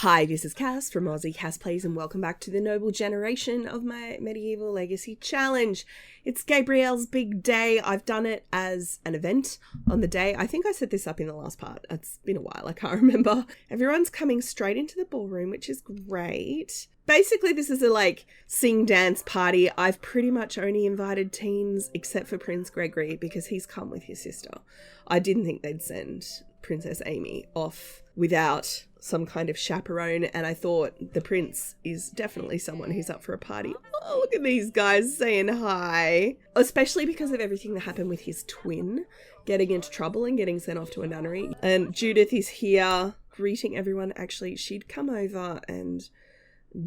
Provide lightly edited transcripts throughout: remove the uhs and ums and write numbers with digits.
Hi, this is Cass from Aussie Cass Plays, and welcome back to the noble generation of my Medieval Legacy Challenge. It's Gabriel's big day. I've done it as an event on the day. I think I set this up in the last part. It's been a while, I can't remember. Everyone's coming straight into the ballroom, which is great. Basically, this is a sing dance party. I've pretty much only invited teens except for Prince Gregory because he's come with his sister. I didn't think they'd send Princess Amy off without some kind of chaperone, and I thought the prince is definitely someone who's up for a party. Oh, look at these guys saying hi. Especially because of everything that happened with his twin getting into trouble and getting sent off to a nunnery. And Judith is here greeting everyone. Actually, she'd come over and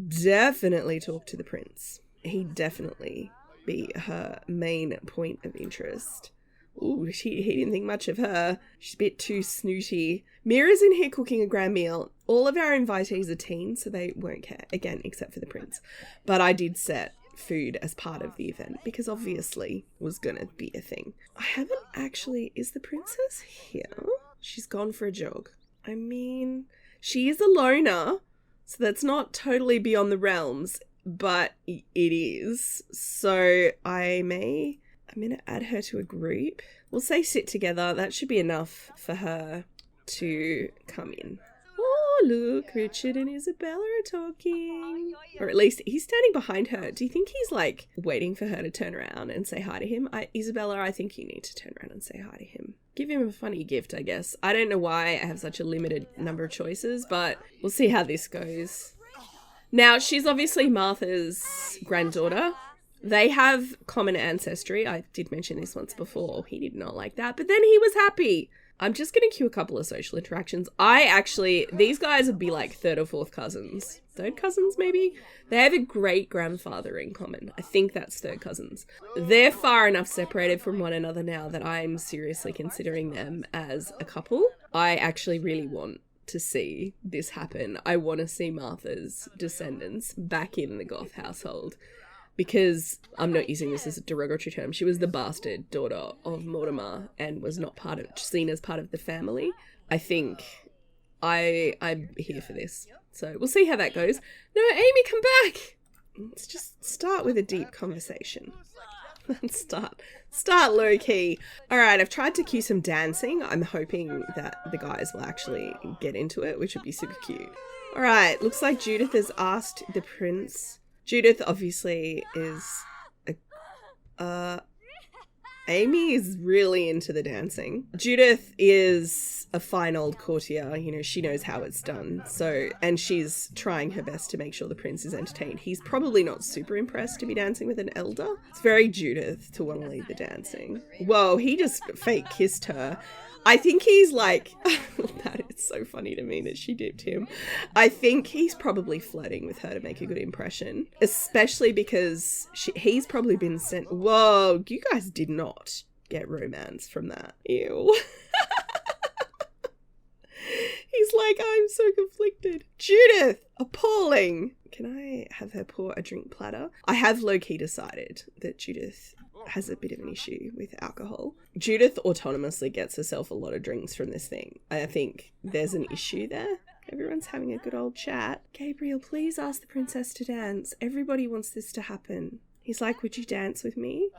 definitely talk to the prince. He'd definitely be her main point of interest. Ooh, he didn't think much of her. She's a bit too snooty. Mira's in here cooking a grand meal. All of our invitees are teens, so they won't care, again, except for the prince. But I did set food as part of the event, because obviously it was going to be a thing. I haven't actually... Is the princess here? She's gone for a jog. I mean, she is a loner, so that's not totally beyond the realms, but it is. So I'm going to add her to a group. We'll say sit together. That should be enough for her to come in. Oh, look, Richard and Isabella are talking. Or at least he's standing behind her. Do you think he's waiting for her to turn around and say hi to him? Isabella, I think you need to turn around and say hi to him. Give him a funny gift, I guess. I don't know why I have such a limited number of choices, but we'll see how this goes. Now, she's obviously Martha's granddaughter. They have common ancestry. I did mention this once before. He did not like that, but then he was happy. I'm just going to cue a couple of social interactions. These guys would be like third or fourth cousins. Third cousins, maybe? They have a great-grandfather in common. I think that's third cousins. They're far enough separated from one another now that I'm seriously considering them as a couple. I actually really want to see this happen. I want to see Martha's descendants back in the Goth household. Because I'm not using this as a derogatory term. She was the bastard daughter of Mortimer and was not seen as part of the family. I think I'm here for this. So we'll see how that goes. No, Amy, come back. Let's just start with a deep conversation. Let's start low key. All right, I've tried to cue some dancing. I'm hoping that the guys will actually get into it, which would be super cute. All right, looks like Judith has asked the prince. Judith obviously is Amy is really into the dancing. Judith is a fine old courtier, she knows how it's done. And she's trying her best to make sure the prince is entertained. He's probably not super impressed to be dancing with an elder. It's very Judith to want to lead the dancing. Whoa, he just fake kissed her. I think he's that is so funny to me that she dipped him. I think he's probably flirting with her to make a good impression, especially because he's probably been sent. Whoa, you guys did not get romance from that. Ew. He's like, I'm so conflicted. Judith, appalling. Can I have her pour a drink platter? I have low-key decided that Judith has a bit of an issue with alcohol. Judith autonomously gets herself a lot of drinks from this thing. I think there's an issue there. Everyone's having a good old chat. Gabriel, please ask the princess to dance. Everybody wants this to happen. He's like, would you dance with me?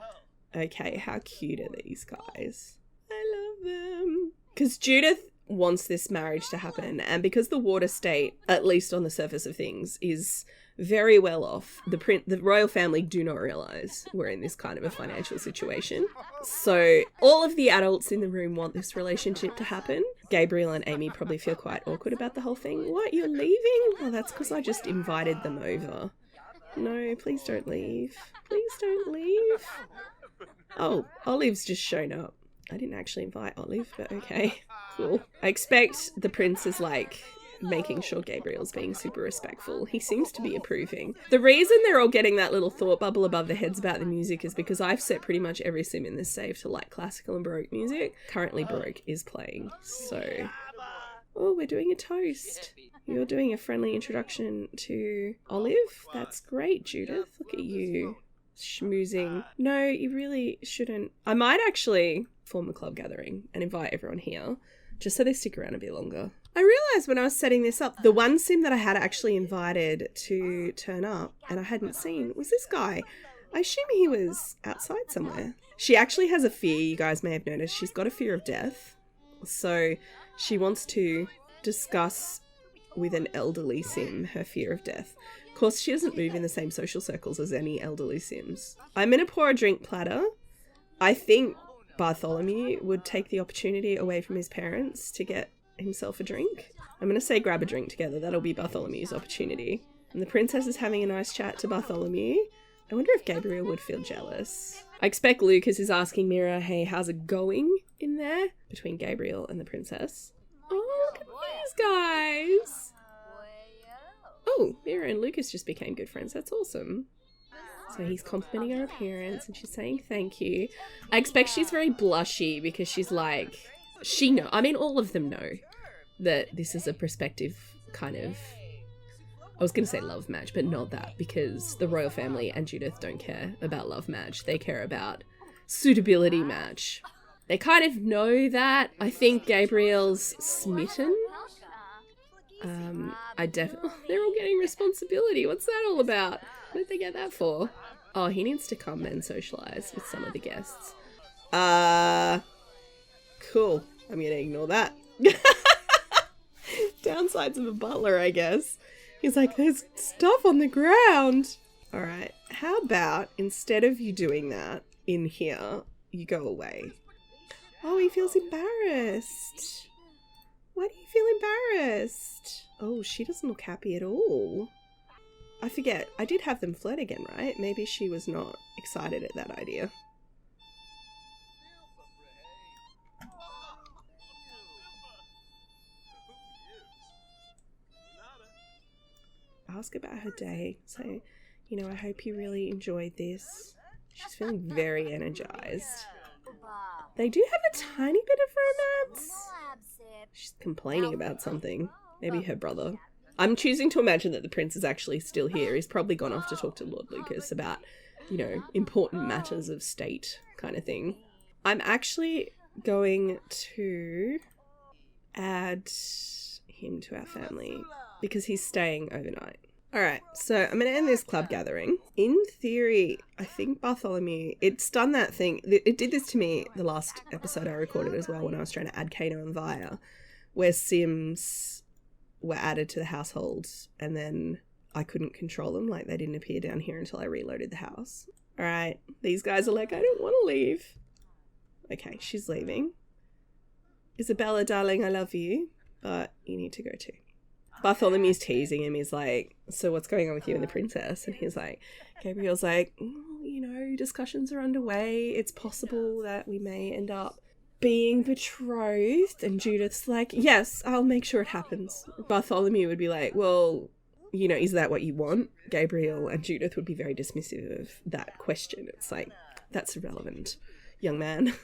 Okay, how cute are these guys? I love them. Because Judith wants this marriage to happen, and because the Water State, at least on the surface of things, is very well off, the royal family do not realise we're in this kind of a financial situation. So all of the adults in the room want this relationship to happen. Gabriel and Amy probably feel quite awkward about the whole thing. What, you're leaving? Oh, that's because I just invited them over. No, please don't leave. Please don't leave. Oh, Olive's just shown up. I didn't actually invite Olive, but okay, cool. I expect the prince is making sure Gabriel's being super respectful. He seems to be approving. The reason they're all getting that little thought bubble above their heads about the music is because I've set pretty much every sim in this save to classical and Baroque music. Currently Baroque is playing, so... Oh, we're doing a toast. You're doing a friendly introduction to Olive? That's great, Judith. Look at you. Schmoozing. No, you really shouldn't. I might actually form a club gathering and invite everyone here, just so they stick around a bit longer. I realised when I was setting this up, the one sim that I had actually invited to turn up and I hadn't seen was this guy. I assume he was outside somewhere. She actually has a fear, you guys may have noticed. She's got a fear of death. So she wants to discuss with an elderly sim her fear of death. Of course, she doesn't move in the same social circles as any elderly sims. I'm going to pour a drink platter. I think Bartholomew would take the opportunity away from his parents to get himself a drink. I'm going to say grab a drink together. That'll be Bartholomew's opportunity. And the princess is having a nice chat to Bartholomew. I wonder if Gabriel would feel jealous. I expect Lucas is asking Mira, hey, how's it going in there? Between Gabriel and the princess. Oh, look at these guys. Oh, Mira and Lucas just became good friends. That's awesome. So he's complimenting her appearance and she's saying thank you. I expect she's very blushy because she's like, all of them know that this is a prospective kind of, I was going to say love match, but not that, because the royal family and Judith don't care about love match. They care about suitability match. They kind of know that. I think Gabriel's smitten. They're all getting responsibility. What's that all about? What did they get that for? Oh, he needs to come and socialise with some of the guests. Cool. I'm going to ignore that. Downsides of a butler, I guess. He's like, there's stuff on the ground. All right. How about instead of you doing that in here, you go away? Oh, he feels embarrassed. Why do you feel embarrassed? Oh, she doesn't look happy at all. I forget. I did have them flirt again, right? Maybe she was not excited at that idea. Ask about her day. So, I hope you really enjoyed this. She's feeling very energized. They do have a tiny bit of romance. She's complaining about something. Maybe her brother. I'm choosing to imagine that the prince is actually still here. He's probably gone off to talk to Lord Lucas about, important matters of state kind of thing. I'm actually going to add him to our family because he's staying overnight. Alright, so I'm going to end this club gathering. In theory, I think Bartholomew, it's done that thing. It did this to me the last episode I recorded as well when I was trying to add Kano and Via, where Sims were added to the household and then I couldn't control them. Like, they didn't appear down here until I reloaded the house. Alright, these guys are like, I don't want to leave. Okay, she's leaving. Isabella, darling, I love you, but you need to go too. Bartholomew's teasing him. He's like, so what's going on with you and the princess? And he's like, Gabriel's like, discussions are underway. It's possible that we may end up being betrothed. And Judith's like, yes, I'll make sure it happens. Bartholomew would be like, well, is that what you want? Gabriel and Judith would be very dismissive of that question. It's like, that's irrelevant, young man.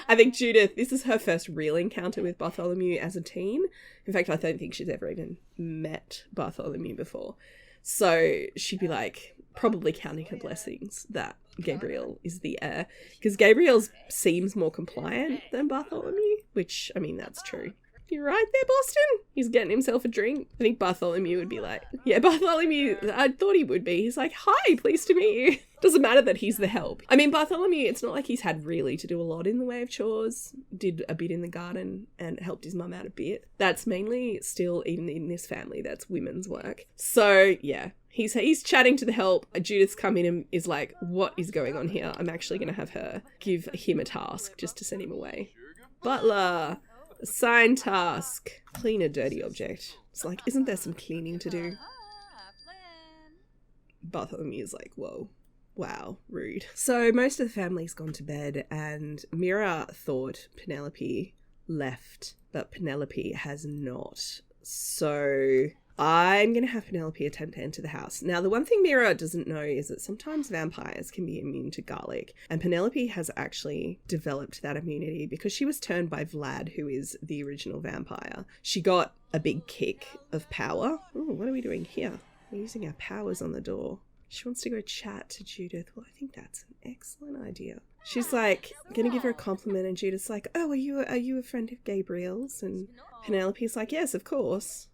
I think Judith, this is her first real encounter with Bartholomew as a teen. In fact, I don't think she's ever even met Bartholomew before. So she'd be like, probably counting her blessings that Gabriel is the heir. Because Gabriel seems more compliant than Bartholomew, which, that's true. You're right there, Boston. He's getting himself a drink. I think Bartholomew would be like, yeah, Bartholomew, I thought he would be. He's like, hi, pleased to meet you. Doesn't matter that he's the help. Bartholomew, it's not like he's had really to do a lot in the way of chores. Did a bit in the garden and helped his mum out a bit. That's mainly still, even in this family, that's women's work. So, yeah. He's chatting to the help. Judith's come in and is like, what is going on here? I'm actually going to have her give him a task just to send him away. Butler, assign task. Clean a dirty object. It's like, isn't there some cleaning to do? Bartholomew is like, whoa. Wow, rude. So most of the family's gone to bed and Mira thought Penelope left, but Penelope has not. So I'm going to have Penelope attempt to enter the house. Now, the one thing Mira doesn't know is that sometimes vampires can be immune to garlic. And Penelope has actually developed that immunity because she was turned by Vlad, who is the original vampire. She got a big kick of power. Oh, what are we doing here? We're using our powers on the door. She wants to go chat to Judith. Well, I think that's an excellent idea. She's like, gonna give her a compliment, and Judith's like, oh, are you a friend of Gabriel's? And Penelope's like, yes, of course.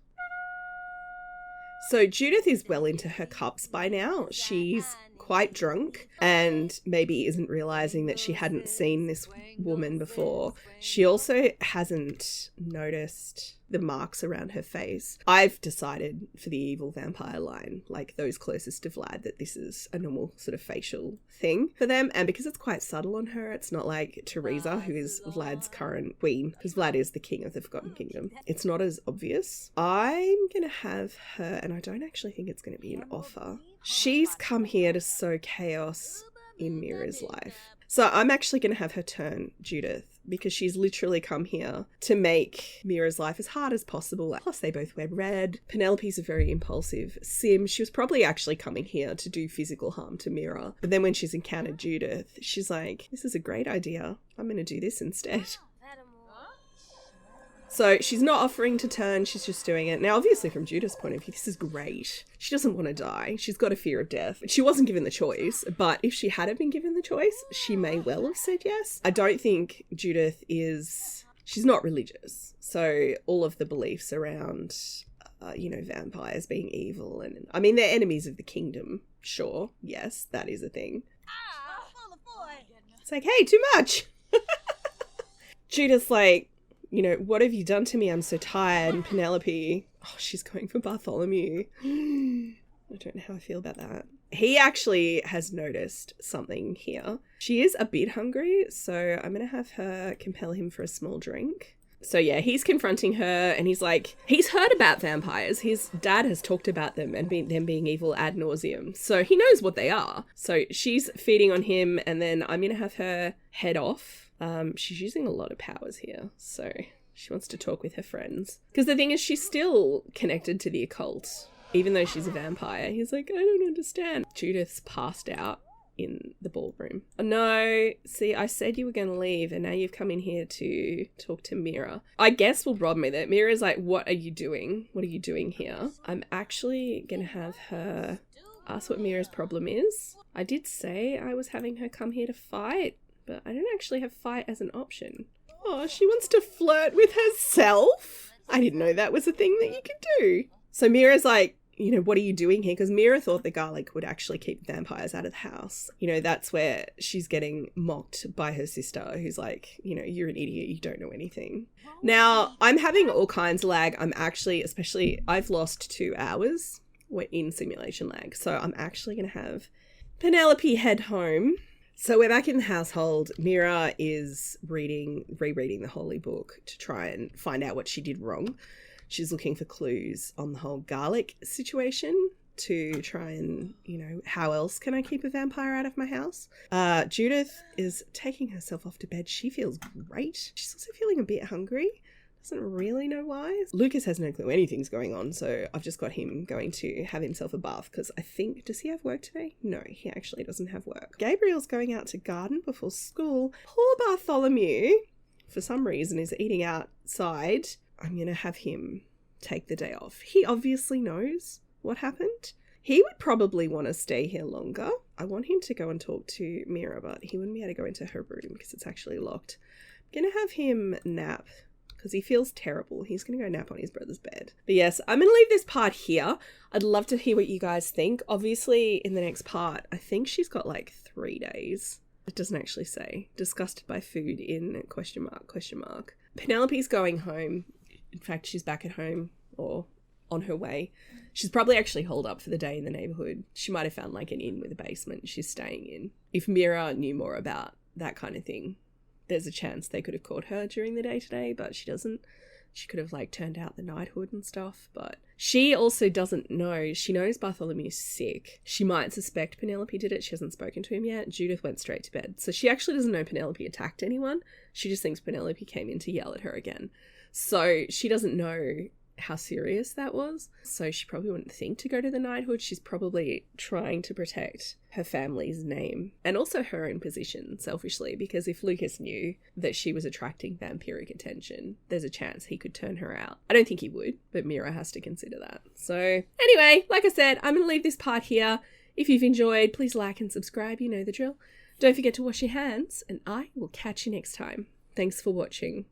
So Judith is well into her cups by now. She's quite drunk and maybe isn't realizing that she hadn't seen this woman before. She also hasn't noticed the marks around her face. I've decided for the evil vampire line, like those closest to Vlad, that this is a normal sort of facial thing for them. And because it's quite subtle on her, it's not like Teresa, who is Vlad's current queen, because Vlad is the king of the Forgotten Kingdom. It's not as obvious. I'm going to have her, and I don't actually think it's going to be an offer. She's come here to sow chaos in Mira's life. So I'm actually going to have her turn Judith, because she's literally come here to make Mira's life as hard as possible. Plus they both wear red. Penelope's a very impulsive sim. She was probably actually coming here to do physical harm to Mira. But then when she's encountered Judith, she's like, this is a great idea. I'm going to do this instead. So she's not offering to turn, she's just doing it. Now, obviously, from Judith's point of view, this is great. She doesn't want to die. She's got a fear of death. She wasn't given the choice, but if she had been given the choice, she may well have said yes. I don't think Judith is... She's not religious. So all of the beliefs around, vampires being evil and... I mean, they're enemies of the kingdom. Sure, yes, that is a thing. It's like, hey, too much! Judith's like... what have you done to me? I'm so tired. And Penelope, she's going for Bartholomew. I don't know how I feel about that. He actually has noticed something here. She is a bit hungry, so I'm going to have her compel him for a small drink. So yeah, he's confronting her and he's like, he's heard about vampires. His dad has talked about them and them being evil ad nauseum. So he knows what they are. So she's feeding on him, and then I'm going to have her head off. She's using a lot of powers here, so she wants to talk with her friends. Because the thing is, she's still connected to the occult, even though she's a vampire. He's like, I don't understand. Judith's passed out in the ballroom. Oh no, see, I said you were going to leave, and now you've come in here to talk to Mira. I guess will rob me that Mira's like, what are you doing? What are you doing here? I'm actually going to have her ask what Mira's problem is. I did say I was having her come here to fight, but I don't actually have fight as an option. Oh, she wants to flirt with herself? I didn't know that was a thing that you could do. So Mira's like, what are you doing here? Because Mira thought the garlic would actually keep vampires out of the house. That's where she's getting mocked by her sister, who's like, you're an idiot, you don't know anything. Now, I'm having all kinds of lag. I'm actually, I've lost 2 hours in simulation lag. So I'm actually going to have Penelope head home. So we're back in the household. Mira is rereading the Holy Book to try and find out what she did wrong. She's looking for clues on the whole garlic situation to try and, how else can I keep a vampire out of my house? Judith is taking herself off to bed. She feels great. She's also feeling a bit hungry. Doesn't really know why. Lucas has no clue anything's going on, so I've just got him going to have himself a bath because I think, does he have work today? No, he actually doesn't have work. Gabriel's going out to garden before school. Poor Bartholomew, for some reason, is eating outside. I'm going to have him take the day off. He obviously knows what happened. He would probably want to stay here longer. I want him to go and talk to Mira, but he wouldn't be able to go into her room because it's actually locked. I'm going to have him nap because he feels terrible. He's going to go nap on his brother's bed. But yes, I'm going to leave this part here. I'd love to hear what you guys think. Obviously, in the next part, I think she's got like 3 days. It doesn't actually say. Disgusted by food in question mark. Penelope's going home. In fact, she's back at home or on her way. She's probably actually holed up for the day in the neighborhood. She might have found like an inn with a basement she's staying in. If Mira knew more about that kind of thing, there's a chance they could have caught her during the day today, but she doesn't. She could have like turned out the knighthood and stuff, but she also doesn't know. She knows Bartholomew's sick. She might suspect Penelope did it. She hasn't spoken to him yet. Judith went straight to bed. So she actually doesn't know Penelope attacked anyone. She just thinks Penelope came in to yell at her again. So she doesn't know how serious that was. So she probably wouldn't think to go to the knighthood. She's probably trying to protect her family's name and also her own position selfishly, because if Lucas knew that she was attracting vampiric attention, there's a chance he could turn her out. I don't think he would, but Mira has to consider that. So anyway, like I said, I'm going to leave this part here. If you've enjoyed, please like and subscribe, you know the drill. Don't forget to wash your hands, and I will catch you next time. Thanks for watching.